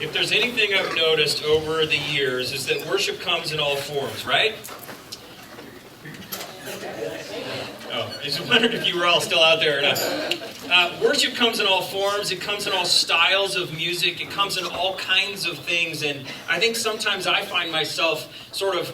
If there's anything I've noticed over the years is that worship comes in all forms, right? Oh, I just wondered if you were all still out there or not. Worship comes in all forms. It comes in all styles of music. It comes in all kinds of things. And I think sometimes I find myself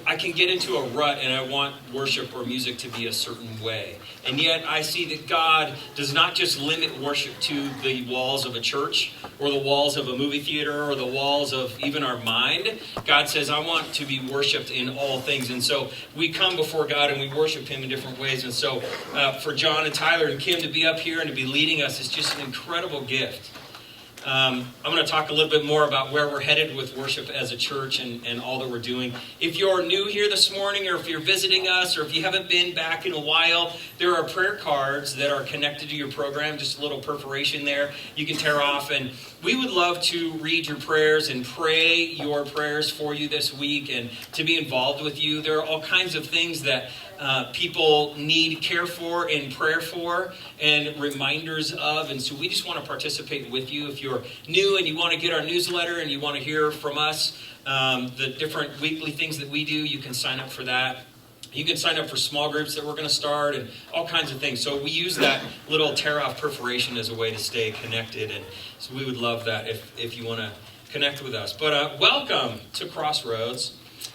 I can get into a rut and I want worship or music to be a certain way. And yet I see that God does not just limit worship to the walls of a church or the walls of a movie theater or the walls of even our mind. God says, I want to be worshiped in all things. And so we come before God and we worship Him in different ways. And so for John and Tyler and Kim to be up here and to be leading us is just an incredible gift. I'm going to talk a little bit more about where we're headed with worship as a church and all that we're doing. If you're new here this morning, or if you're visiting us, or if you haven't been back in a while, there are prayer cards that are connected to your program, just a little perforation there you can tear off. And we would love to read your prayers and pray your prayers for you this week and to be involved with you. There are all kinds of things that people need care for and prayer for and reminders of. And so we just want to participate with you. If you're new and you want to get our newsletter and you want to hear from us, the different weekly things that we do, you can sign up for that. You can sign up for small groups that we're going to start and all kinds of things. So we use that little tear-off perforation as a way to stay connected. And so we would love that if you want to connect with us. But welcome to Crossroads.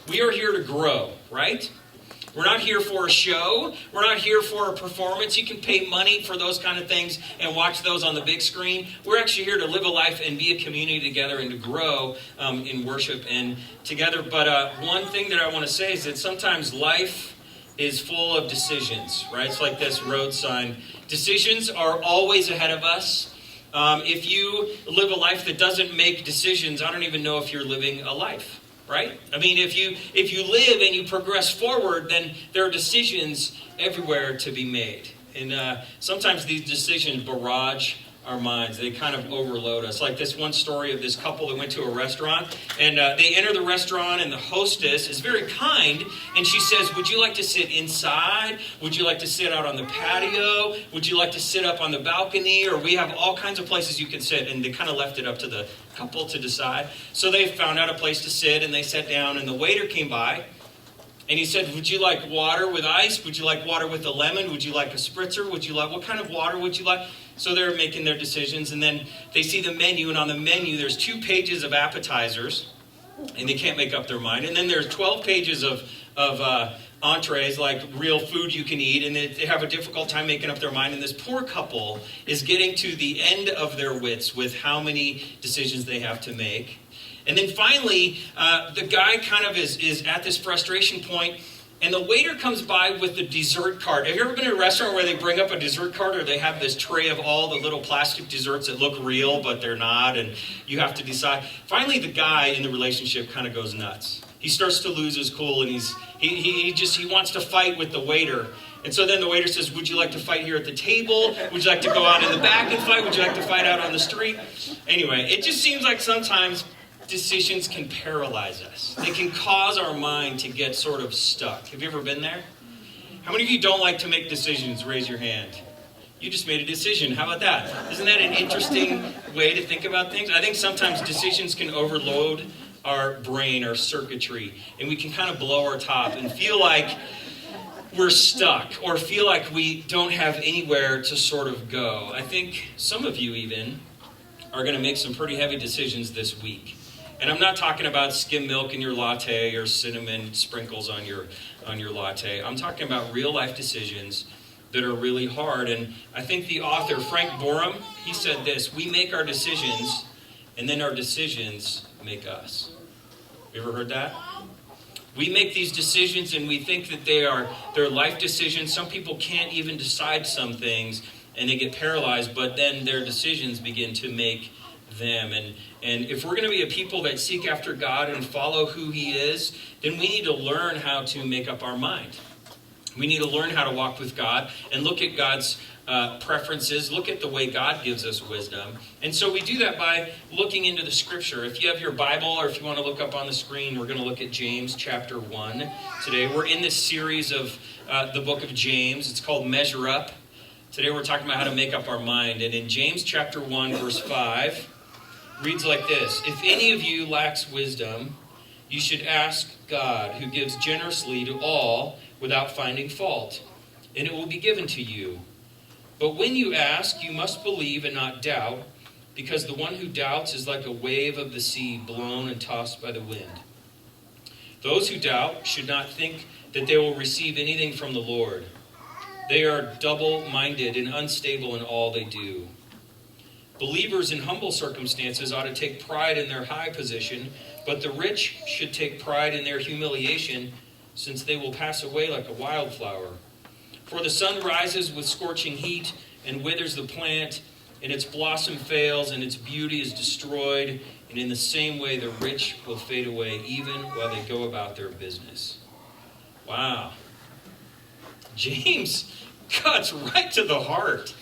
We are here to grow, right? We're not here for a show. We're not here for a performance. You can pay money for those kind of things and watch those on the big screen. We're actually here to live a life and be a community together and to grow in worship and together. But one thing that I want to say is that sometimes life is full of decisions, right? It's like this road sign. Decisions are always ahead of us. If you live a life that doesn't make decisions, I don't even know if you're living a life. Right? I mean, if you live and you progress forward, then there are decisions everywhere to be made. And sometimes these decisions barrage our minds. They kind of overload us. Like this one story of this couple that went to a restaurant. And they enter the restaurant and the hostess is very kind. And she says, would you like to sit inside? Would you like to sit out on the patio? Would you like to sit up on the balcony? Or we have all kinds of places you can sit. And they kind of left it up to the couple to decide. So they found out a place to sit and they sat down. And the waiter came by. And he said, would you like water with ice? Would you like water with a lemon? Would you like a spritzer? What kind of water would you like? So they're making their decisions, and then they see the menu, and on the menu there's 2 pages of appetizers, and they can't make up their mind. And then there's 12 pages of entrees, like real food you can eat, and they have a difficult time making up their mind. And this poor couple is getting to the end of their wits with how many decisions they have to make. And then finally, the guy kind of is at this frustration point, and the waiter comes by with the dessert cart. Have you ever been to a restaurant where they bring up a dessert cart, or they have this tray of all the little plastic desserts that look real, but they're not, and you have to decide? Finally, the guy in the relationship kind of goes nuts. He starts to lose his cool, and he wants to fight with the waiter. And so then the waiter says, would you like to fight here at the table? Would you like to go out in the back and fight? Would you like to fight out on the street? Anyway, it just seems like sometimes decisions can paralyze us. They can cause our mind to get sort of stuck. Have you ever been there? How many of you don't like to make decisions? Raise your hand. You just made a decision. How about that? Isn't that an interesting way to think about things? I think sometimes decisions can overload our brain, our circuitry, and we can kind of blow our top and feel like we're stuck or feel like we don't have anywhere to sort of go. I think some of you even are going to make some pretty heavy decisions this week. And I'm not talking about skim milk in your latte or cinnamon sprinkles on your latte. I'm talking about real life decisions that are really hard. And I think the author, Frank Borum, he said this: we make our decisions, and then our decisions make us. You ever heard that? We make these decisions and we think that they're life decisions. Some people can't even decide some things and they get paralyzed, but then their decisions begin to make them. And if we're going to be a people that seek after God and follow who He is, then we need to learn how to make up our mind. We need to learn how to walk with God and look at God's preferences, look at the way God gives us wisdom. And so we do that by looking into the Scripture. If you have your Bible or if you want to look up on the screen, we're going to look at James chapter 1 today. We're in this series of the book of James. It's called Measure Up. Today we're talking about how to make up our mind. And in James chapter 1, verse 5, reads like this: If any of you lacks wisdom, you should ask God, who gives generously to all without finding fault, and it will be given to you. But when you ask, you must believe and not doubt, because the one who doubts is like a wave of the sea blown and tossed by the wind. Those who doubt should not think that they will receive anything from the Lord. They are double-minded and unstable in all they do. Believers in humble circumstances ought to take pride in their high position, but the rich should take pride in their humiliation, since they will pass away like a wildflower. For the sun rises with scorching heat and withers the plant, and its blossom fails, and its beauty is destroyed. And in the same way, the rich will fade away even while they go about their business. Wow. James cuts right to the heart.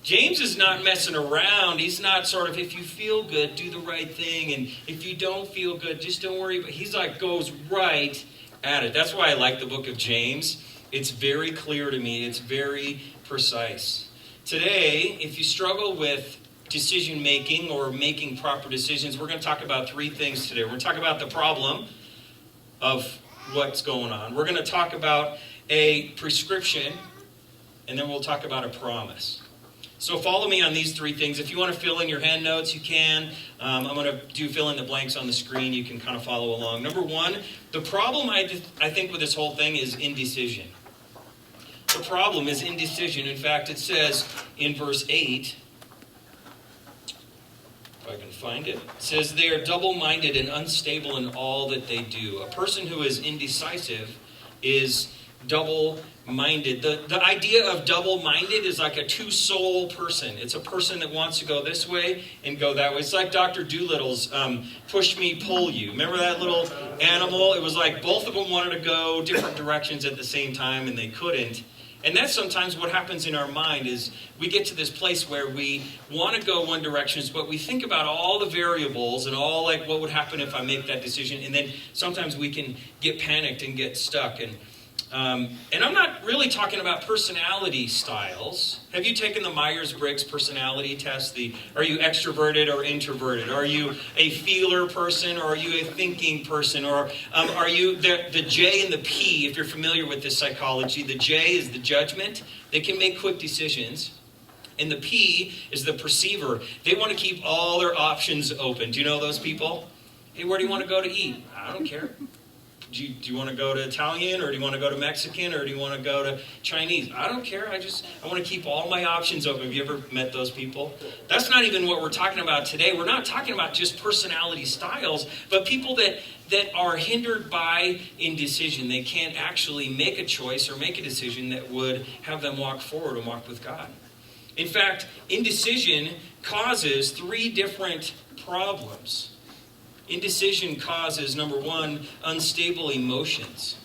James is not messing around. He's not sort of, if you feel good, do the right thing. And if you don't feel good, just don't worry. But he's like, goes right at it. That's why I like the book of James. It's very clear to me. It's very precise. Today, if you struggle with decision making or making proper decisions, we're going to talk about three things today. We're going to talk about the problem of what's going on. We're going to talk about a prescription, and then we'll talk about a promise. So follow me on these three things. If you want to fill in your hand notes, you can. I'm going to do fill in the blanks on the screen. You can kind of follow along. Number one, the problem I think with this whole thing is indecision. The problem is indecision. In fact, it says in verse 8, if I can find it, it says they are double-minded and unstable in all that they do. A person who is indecisive is double-minded. The idea of double-minded is like a two-soul person. It's a person that wants to go this way and go that way. It's like Dr. Doolittle's push me, pull you. Remember that little animal? It was like both of them wanted to go different directions at the same time, and they couldn't. And that's sometimes what happens in our mind is we get to this place where we want to go one direction, but we think about all the variables and all like what would happen if I make that decision. And then sometimes we can get panicked and get stuck. And I'm not really talking about personality styles. Have you taken the Myers-Briggs personality test? Are you extroverted or introverted? Are you a feeler person or are you a thinking person? Or are you the J and the P, if you're familiar with this psychology? The J is the judgment. They can make quick decisions. And the P is the perceiver. They want to keep all their options open. Do you know those people? Hey, where do you want to go to eat? I don't care. Do you want to go to Italian, or do you want to go to Mexican, or do you want to go to Chinese? I don't care. I want to keep all my options open. Have you ever met those people? That's not even what we're talking about today. We're not talking about just personality styles, but people that are hindered by indecision. They can't actually make a choice or make a decision that would have them walk forward and walk with God. In fact, indecision causes three different problems. Indecision causes, number one, unstable emotions.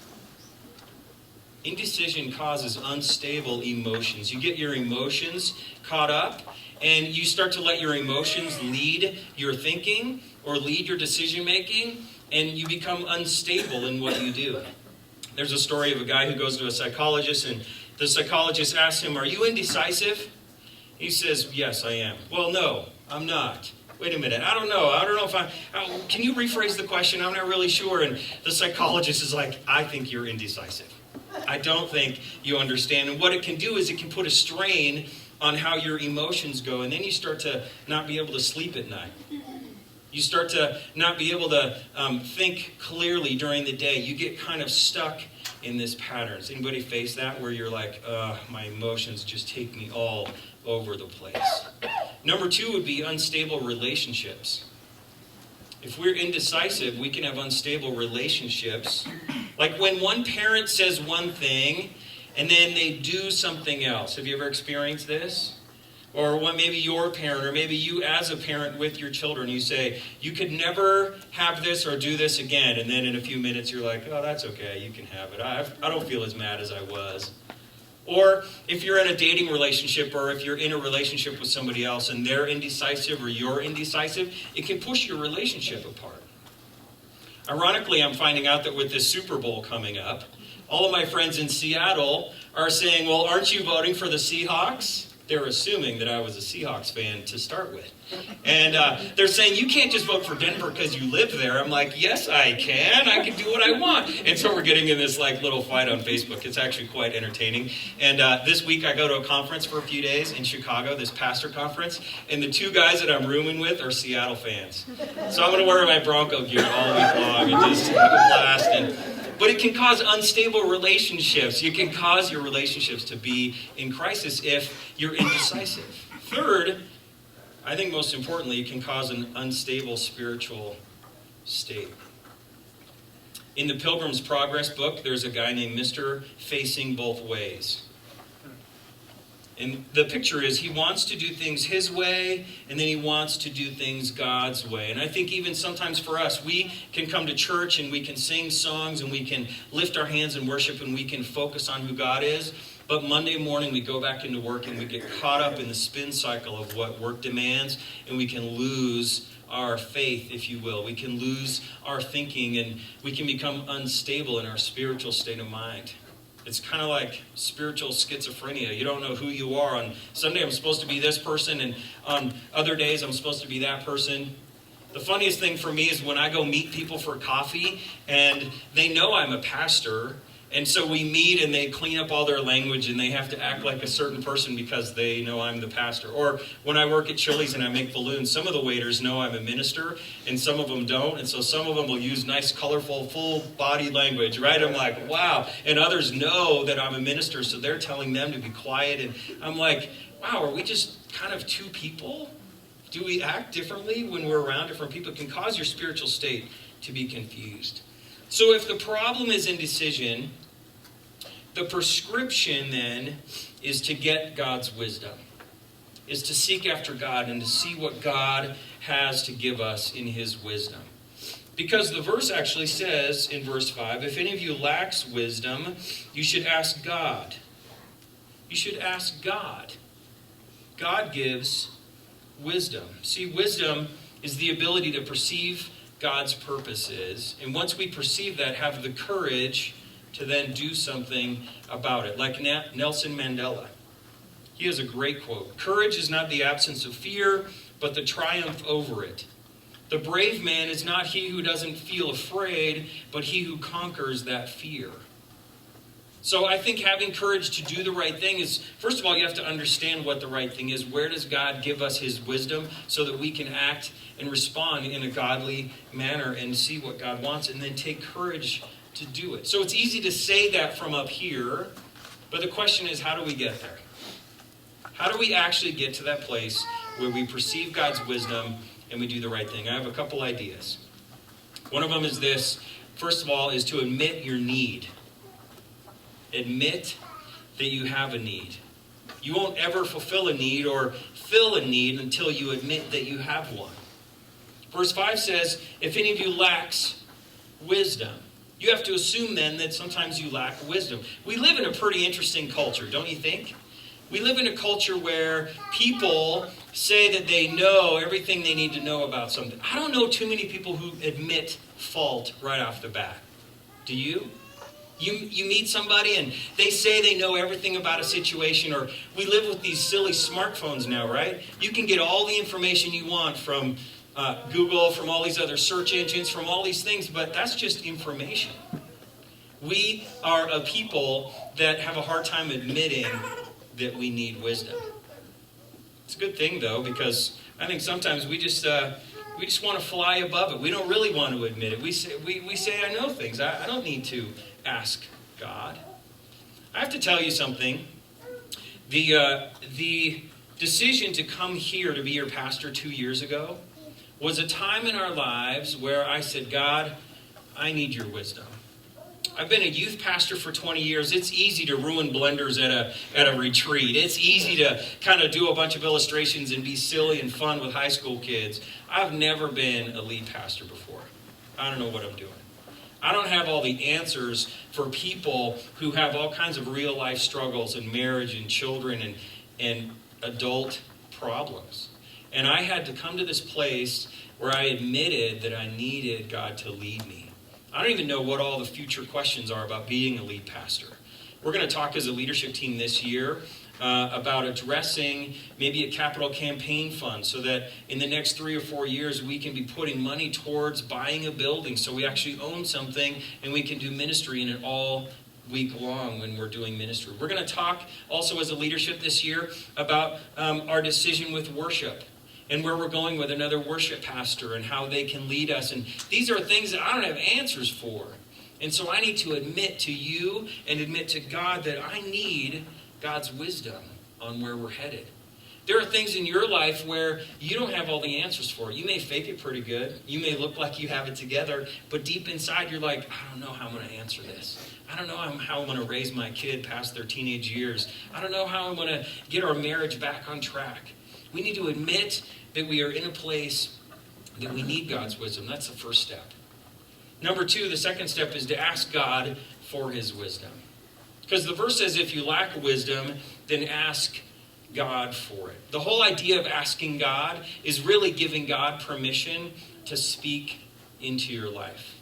Indecision causes unstable emotions. You get your emotions caught up, and you start to let your emotions lead your thinking or lead your decision making, and you become unstable in what you do. There's a story of a guy who goes to a psychologist, and the psychologist asks him, "Are you indecisive?" He says, "Yes, I am." "Well, no, I'm not." "Wait a minute, I don't know if can you rephrase the question? I'm not really sure." And the psychologist is like, "I think you're indecisive. I don't think you understand." And what it can do is it can put a strain on how your emotions go. And then you start to not be able to sleep at night. You start to not be able to think clearly during the day. You get kind of stuck in this pattern. Does anybody face that where you're like, my emotions just take me all over the place? Number two would be unstable relationships. If we're indecisive, we can have unstable relationships. Like when one parent says one thing and then they do something else. Have you ever experienced this? Or when maybe your parent, or maybe you as a parent with your children, you say, "You could never have this or do this again." And then in a few minutes you're like, "Oh, that's okay, you can have it. I don't feel as mad as I was." Or if you're in a dating relationship, or if you're in a relationship with somebody else and they're indecisive or you're indecisive, it can push your relationship apart. Ironically, I'm finding out that with this Super Bowl coming up, all of my friends in Seattle are saying, "Well, aren't you voting for the Seahawks?" They're assuming that I was a Seahawks fan to start with. And they're saying, you can't just vote for Denver because you live there. I'm like, yes, I can. I can do what I want. And so we're getting in this like little fight on Facebook. It's actually quite entertaining. And this week I go to a conference for a few days in Chicago, this pastor conference. And the two guys that I'm rooming with are Seattle fans. So I'm going to wear my Bronco gear all week long and just have a blast. But it can cause unstable relationships. You can cause your relationships to be in crisis if you're indecisive. Third, I think most importantly, it can cause an unstable spiritual state. In the Pilgrim's Progress book, there's a guy named Mr. Facing Both Ways. And the picture is he wants to do things his way, and then he wants to do things God's way. And I think even sometimes for us, we can come to church and we can sing songs and we can lift our hands in worship and we can focus on who God is. But Monday morning we go back into work and we get caught up in the spin cycle of what work demands, and we can lose our faith, if you will. We can lose our thinking, and we can become unstable in our spiritual state of mind. It's kind of like spiritual schizophrenia. You don't know who you are. On Sunday, I'm supposed to be this person, and on other days, I'm supposed to be that person. The funniest thing for me is when I go meet people for coffee, and they know I'm a pastor, and so we meet, and they clean up all their language, and they have to act like a certain person because they know I'm the pastor. Or when I work at Chili's and I make balloons, some of the waiters know I'm a minister, and some of them don't. And so some of them will use nice, colorful, full-body language, right? I'm like, wow. And others know that I'm a minister, so they're telling them to be quiet. And I'm like, wow, are we just kind of two people? Do we act differently when we're around different people? It can cause your spiritual state to be confused. So if the problem is indecision, the prescription then is to get God's wisdom, is to seek after God and to see what God has to give us in his wisdom. Because the verse actually says in verse 5, if any of you lacks wisdom, you should ask God. You should ask God. God gives wisdom. See, wisdom is the ability to perceive God's purposes, and once we perceive that, have the courage to then do something about it. Like Nelson Mandela. He has a great quote. Courage is not the absence of fear, but the triumph over it. The brave man is not he who doesn't feel afraid, but he who conquers that fear. So I think having courage to do the right thing is, first of all, you have to understand what the right thing is. Where does God give us his wisdom so that we can act and respond in a godly manner and see what God wants, and then take courage to do it. So it's easy to say that from up here, but the question is, how do we get there? How do we actually get to that place where we perceive God's wisdom and we do the right thing? I have a couple ideas. One of them is this. First of all, is to admit your need. Admit that you have a need. You won't ever fulfill a need or fill a need until you admit that you have one. Verse 5 says, if any of you lacks wisdom. You have to assume then that sometimes you lack wisdom. We live in a pretty interesting culture, don't you think? We live in a culture where people say that they know everything they need to know about something. I don't know too many people who admit fault right off the bat. Do you? You meet somebody and they say they know everything about a situation, or we live with these silly smartphones now, right? You can get all the information you want from Google, from all these other search engines, from all these things, but that's just information. We are a people that have a hard time admitting that we need wisdom. It's a good thing, though, because I think sometimes we just want to fly above it. We don't really want to admit it. We say I know things. I don't need to ask God. I have to tell you something. The decision to come here to be your pastor 2 years ago was a time in our lives where I said, God, I need your wisdom. I've been a youth pastor for 20 years. It's easy to ruin blenders at a retreat. It's easy to kind of do a bunch of illustrations and be silly and fun with high school kids. I've never been a lead pastor before. I don't know what I'm doing. I don't have all the answers for people who have all kinds of real life struggles and marriage and children and adult problems. And I had to come to this place where I admitted that I needed God to lead me. I don't even know what all the future questions are about being a lead pastor. We're going to talk as a leadership team this year about addressing maybe a capital campaign fund so that in the next 3 or 4 years we can be putting money towards buying a building so we actually own something and we can do ministry in it all week long when we're doing ministry. We're going to talk also as a leadership this year about our decision with worship and where we're going with another worship pastor and how they can lead us. And these are things that I don't have answers for. And so I need to admit to you and admit to God that I need God's wisdom on where we're headed. There are things in your life where you don't have all the answers for. You may fake it pretty good. You may look like you have it together, but deep inside you're like, I don't know how I'm going to answer this. I don't know how I'm going to raise my kid past their teenage years. I don't know how I'm going to get our marriage back on track. We need to admit that we are in a place that we need God's wisdom. That's the first step. Number 2, the second step is to ask God for his wisdom. Because the verse says if you lack wisdom, then ask God for it. The whole idea of asking God is really giving God permission to speak into your life.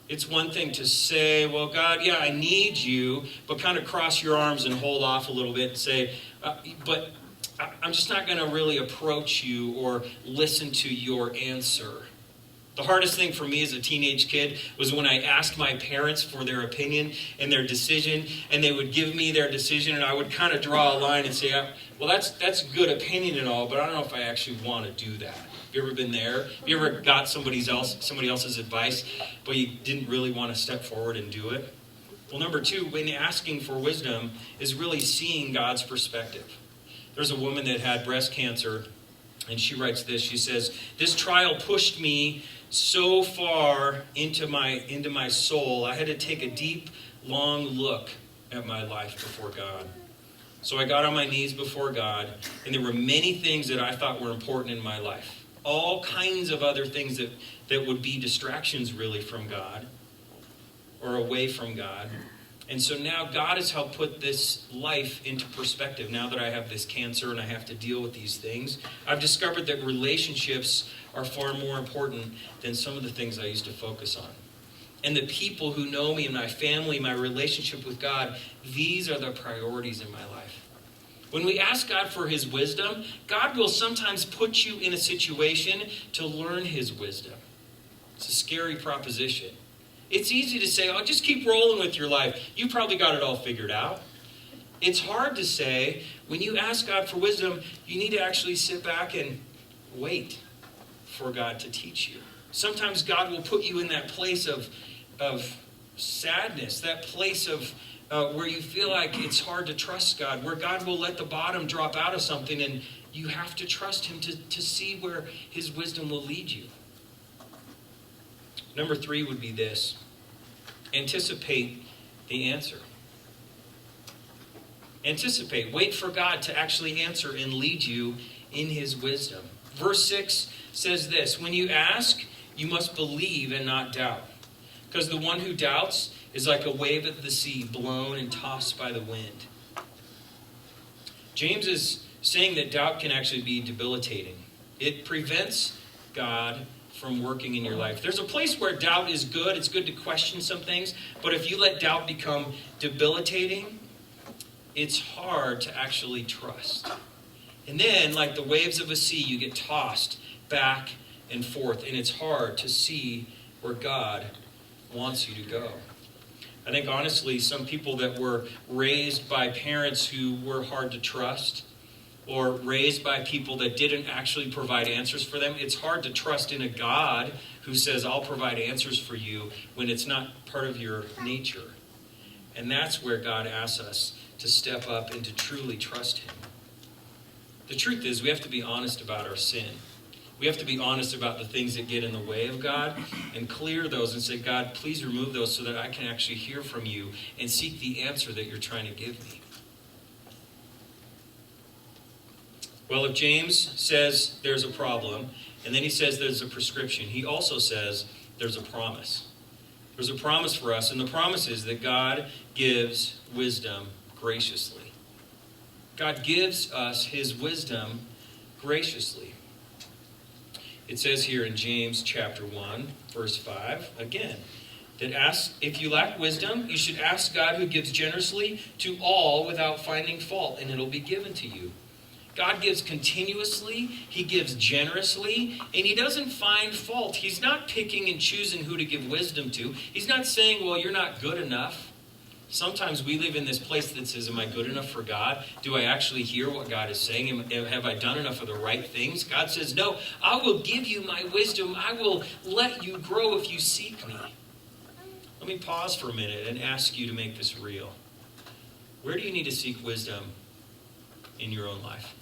It's one thing to say, well, God, yeah, I need you, but kind of cross your arms and hold off a little bit and say, but I'm just not going to really approach you or listen to your answer. The hardest thing for me as a teenage kid was when I asked my parents for their opinion and their decision, and they would give me their decision, and I would kind of draw a line and say, well, that's good opinion and all, but I don't know if I actually want to do that. Have you ever been there? Have you ever got somebody else's advice, but you didn't really want to step forward and do it? Well, number 2, when asking for wisdom is really seeing God's perspective. There's a woman that had breast cancer, and she writes this. She says, this trial pushed me so far into my soul, I had to take a deep, long look at my life before God. So I got on my knees before God, and there were many things that I thought were important in my life. All kinds of other things that would be distractions really from God or away from God. And so now God has helped put this life into perspective. Now that I have this cancer and I have to deal with these things, I've discovered that relationships are far more important than some of the things I used to focus on. And the people who know me and my family, my relationship with God, these are the priorities in my life. When we ask God for his wisdom, God will sometimes put you in a situation to learn his wisdom. It's a scary proposition. It's easy to say, oh, just keep rolling with your life. You probably got it all figured out. It's hard to say, when you ask God for wisdom, you need to actually sit back and wait for God to teach you. Sometimes God will put you in that place of sadness, that place of where you feel like it's hard to trust God, where God will let the bottom drop out of something and you have to trust him to see where his wisdom will lead you. Number 3 would be this. Anticipate the answer. Anticipate. Wait for God to actually answer and lead you in his wisdom. Verse 6 says this, when you ask, you must believe and not doubt. Because the one who doubts is like a wave of the sea, blown and tossed by the wind. James is saying that doubt can actually be debilitating. It prevents God from working in your life. There's a place where doubt is good. It's good to question some things. But if you let doubt become debilitating, it's hard to actually trust. And then, like the waves of a sea, you get tossed back and forth. And it's hard to see where God wants you to go. I think, honestly, some people that were raised by parents who were hard to trust, or raised by people that didn't actually provide answers for them, it's hard to trust in a God who says, I'll provide answers for you when it's not part of your nature. And that's where God asks us to step up and to truly trust him. The truth is, we have to be honest about our sin. We have to be honest about the things that get in the way of God and clear those and say, God, please remove those so that I can actually hear from you and seek the answer that you're trying to give me. Well, if James says there's a problem, and then he says there's a prescription, he also says there's a promise. There's a promise for us, and the promise is that God gives wisdom graciously. God gives us his wisdom graciously. It says here in James chapter 1, verse 5, again, If you lack wisdom, you should ask God, who gives generously to all without finding fault, and it'll be given to you. God gives continuously, he gives generously, and he doesn't find fault. He's not picking and choosing who to give wisdom to. He's not saying, well, you're not good enough. Sometimes we live in this place that says, am I good enough for God? Do I actually hear what God is saying? Have I done enough of the right things? God says, no, I will give you my wisdom. I will let you grow if you seek me. Let me pause for a minute and ask you to make this real. Where do you need to seek wisdom in your own life?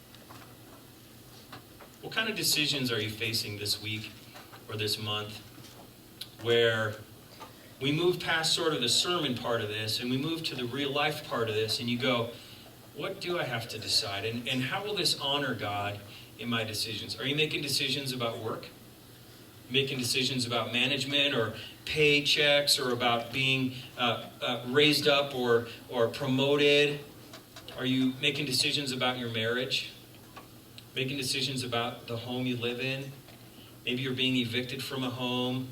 What kind of decisions are you facing this week or this month where we move past sort of the sermon part of this and we move to the real life part of this, and you go, what do I have to decide? And how will this honor God in my decisions? Are you making decisions about work? Making decisions about management or paychecks, or about being raised up or promoted? Are you making decisions about your marriage? Making decisions about the home you live in? Maybe you're being evicted from a home.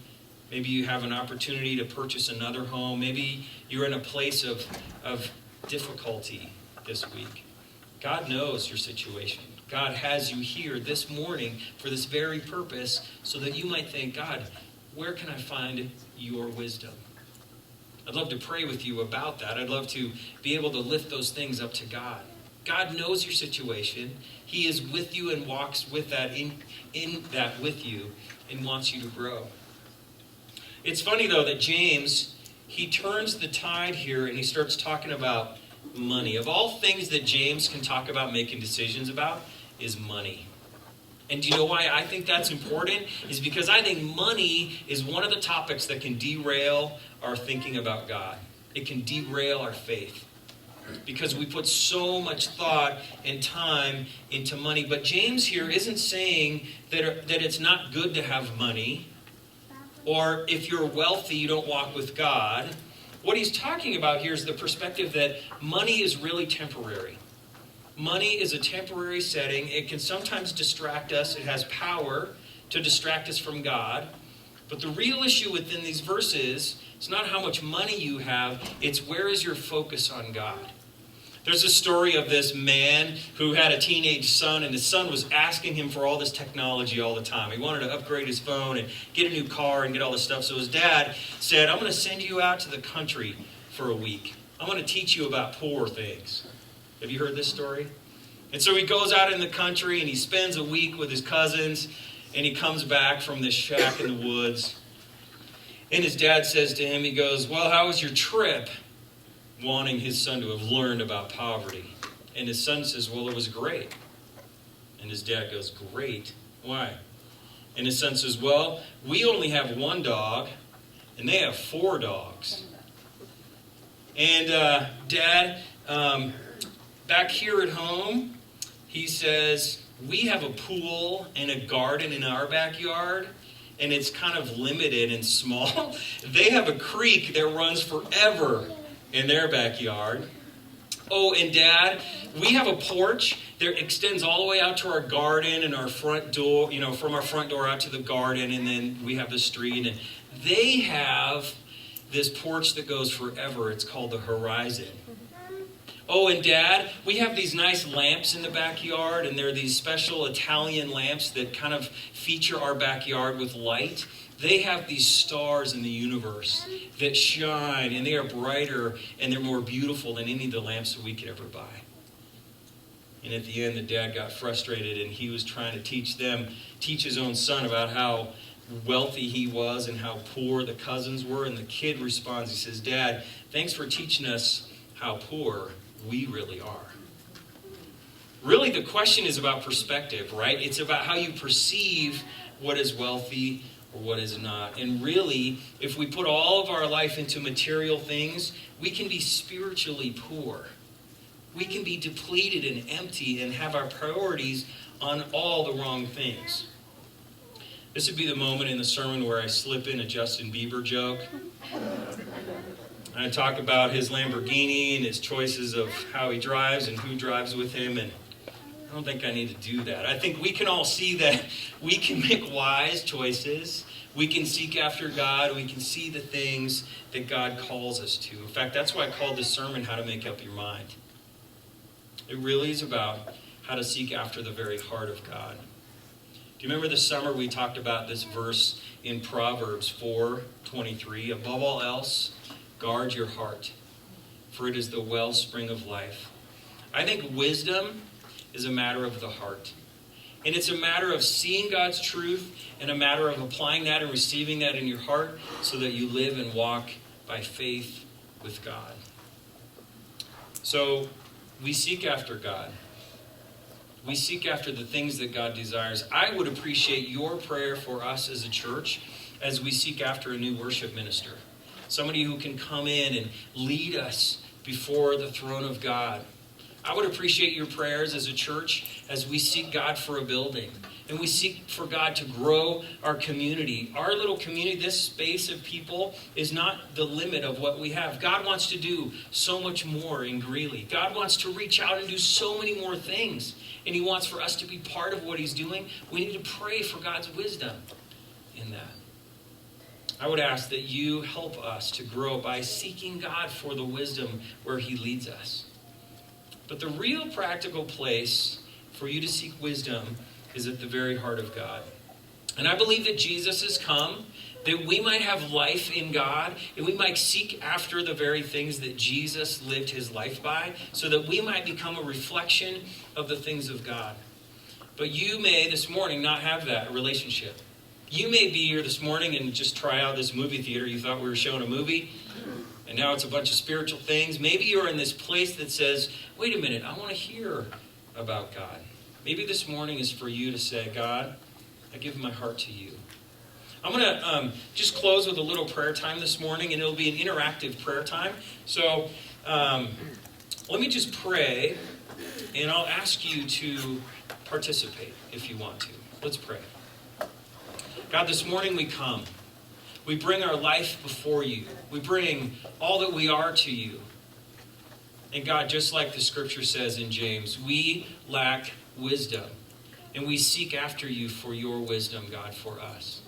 Maybe you have an opportunity to purchase another home. Maybe you're in a place of difficulty this week. God knows your situation. God has you here this morning for this very purpose, so that you might think, God, where can I find your wisdom? I'd love to pray with you about that. I'd love to be able to lift those things up to God. God knows your situation. He is with you and walks with that in that with you and wants you to grow. It's funny, though, that James, he turns the tide here and he starts talking about money. Of all things that James can talk about making decisions about is money. And do you know why I think that's important? Is because I think money is one of the topics that can derail our thinking about God. It can derail our faith, because we put so much thought and time into money. But James here isn't saying that it's not good to have money, or if you're wealthy, you don't walk with God. What he's talking about here is the perspective that money is really temporary. Money is a temporary setting. It can sometimes distract us. It has power to distract us from God. But the real issue within these verses is not how much money you have. It's where is your focus on God. There's a story of this man who had a teenage son, and his son was asking him for all this technology all the time. He wanted to upgrade his phone and get a new car and get all this stuff. So his dad said, I'm going to send you out to the country for a week. I'm going to teach you about poor things. Have you heard this story? And so he goes out in the country and he spends a week with his cousins, and he comes back from this shack in the woods. And his dad says to him, he goes, well, how was your trip? Wanting his son to have learned about poverty. And his son says, well, it was great. And his dad goes, great? Why? And his son says, well, we only have one dog, and they have 4 dogs. And Dad, back here at home, he says, we have a pool and a garden in our backyard, and it's kind of limited and small. They have a creek that runs forever in their backyard. Oh, and Dad, we have a porch that extends all the way out to our garden and our front door, from our front door out to the garden, and then we have the street. And they have this porch that goes forever. It's called the Horizon. Oh, and Dad, we have these nice lamps in the backyard, and they're these special Italian lamps that kind of feature our backyard with light. They have these stars in the universe that shine, and they are brighter, and they're more beautiful than any of the lamps that we could ever buy. And at the end, the dad got frustrated, and he was trying to teach his own son about how wealthy he was and how poor the cousins were. And the kid responds, he says, Dad, thanks for teaching us how poor we really are. Really, the question is about perspective, right? It's about how you perceive what is wealthy or what is not. And really, if we put all of our life into material things, we can be spiritually poor. We can be depleted and empty and have our priorities on all the wrong things. This would be the moment in the sermon where I slip in a Justin Bieber joke. I talk about his Lamborghini and his choices of how he drives and who drives with him, and I don't think I need to do that. I think we can all see that we can make wise choices. we can seek after God. We can see the things that God calls us to. In fact, that's why I called this sermon, How to Make Up Your Mind. It really is about how to seek after the very heart of God. Do you remember this summer we talked about this verse in Proverbs 4:23? Above all else, guard your heart, for it is the wellspring of life. I think wisdom is a matter of the heart. And it's a matter of seeing God's truth and a matter of applying that and receiving that in your heart so that you live and walk by faith with God. So we seek after God. We seek after the things that God desires. I would appreciate your prayer for us as a church as we seek after a new worship minister. Somebody who can come in and lead us before the throne of God. I would appreciate your prayers as a church as we seek God for a building. And we seek for God to grow our community. Our little community, this space of people, is not the limit of what we have. God wants to do so much more in Greeley. God wants to reach out and do so many more things. And he wants for us to be part of what he's doing. We need to pray for God's wisdom in that. I would ask that you help us to grow by seeking God for the wisdom where he leads us. But the real practical place for you to seek wisdom is at the very heart of God. And I believe that Jesus has come that we might have life in God and we might seek after the very things that Jesus lived his life by so that we might become a reflection of the things of God. But you may this morning not have that relationship. You may be here this morning and just try out this movie theater. You thought we were showing a movie and now it's a bunch of spiritual things. Maybe you're in this place that says, wait a minute, I want to hear about God. Maybe this morning is for you to say, God, I give my heart to you. I'm going to just close with a little prayer time this morning, and it'll be an interactive prayer time. So let me just pray, and I'll ask you to participate if you want to. Let's pray. God, this morning we come. We bring our life before you. We bring all that we are to you. And God, just like the scripture says in James, we lack wisdom. And we seek after you for your wisdom, God, for us.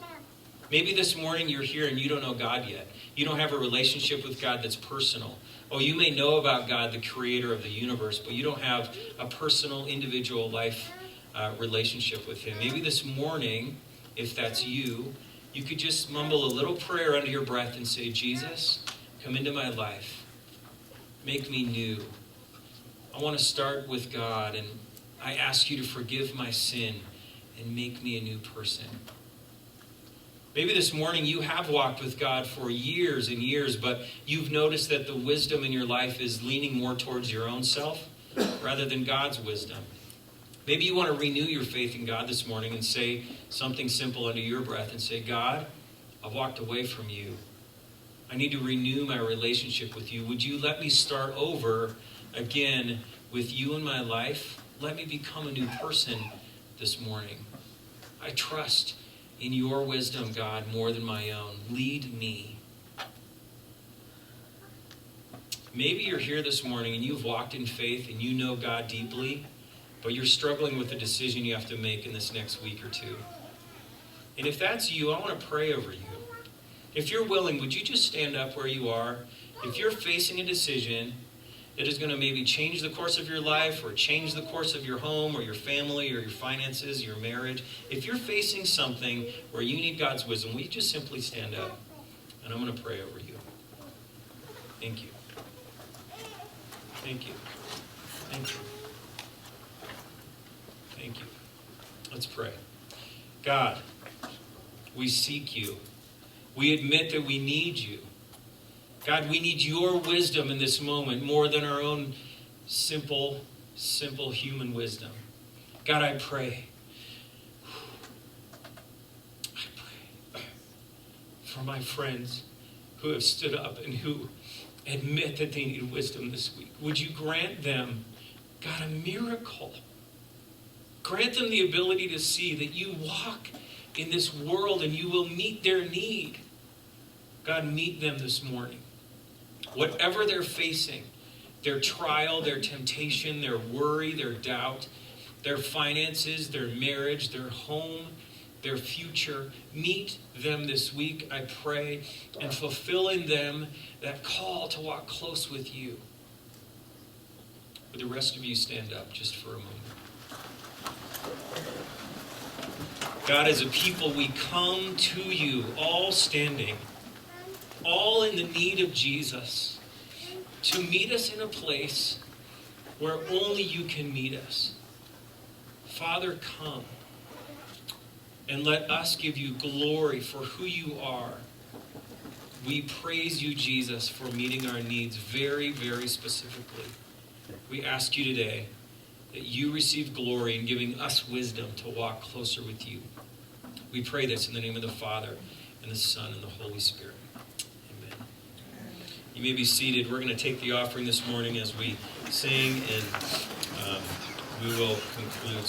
Maybe this morning you're here and you don't know God yet. You don't have a relationship with God that's personal. Oh, you may know about God, the creator of the universe, but you don't have a personal, individual life relationship with him. Maybe this morning, if that's you, you could just mumble a little prayer under your breath and say, Jesus, come into my life. Make me new. I want to start with God, and I ask you to forgive my sin and make me a new person. Maybe this morning you have walked with God for years and years, but you've noticed that the wisdom in your life is leaning more towards your own self rather than God's wisdom. Maybe you want to renew your faith in God this morning and say something simple under your breath and say, God, I've walked away from you. I need to renew my relationship with you. Would you let me start over again with you in my life? Let me become a new person this morning. I trust in your wisdom, God, more than my own. Lead me. Maybe you're here this morning and you've walked in faith and you know God deeply, but you're struggling with the decision you have to make in this next week or two. And if that's you, I want to pray over you. If you're willing, would you just stand up where you are? If you're facing a decision that is going to maybe change the course of your life or change the course of your home or your family or your finances, your marriage, if you're facing something where you need God's wisdom, will you just simply stand up? And I'm going to pray over you. Thank you. Thank you. Thank you. Thank you. Let's pray. God, we seek you. We admit that we need you. God, we need your wisdom in this moment more than our own simple human wisdom. God, I pray. I pray for my friends who have stood up and who admit that they need wisdom this week. Would you grant them, God, a miracle? Grant them the ability to see that you walk in this world and you will meet their need. God, meet them this morning. Whatever they're facing, their trial, their temptation, their worry, their doubt, their finances, their marriage, their home, their future. Meet them this week, I pray, and fulfill in them that call to walk close with you. Would the rest of you stand up just for a moment? God, as a people, we come to you all standing, all in the need of Jesus, to meet us in a place where only you can meet us. Father, come and let us give you glory for who you are. We praise you, Jesus, for meeting our needs very, very specifically. We ask you today that you receive glory in giving us wisdom to walk closer with you. We pray this in the name of the Father, and the Son, and the Holy Spirit. Amen. You may be seated. We're going to take the offering this morning as we sing, and we will conclude.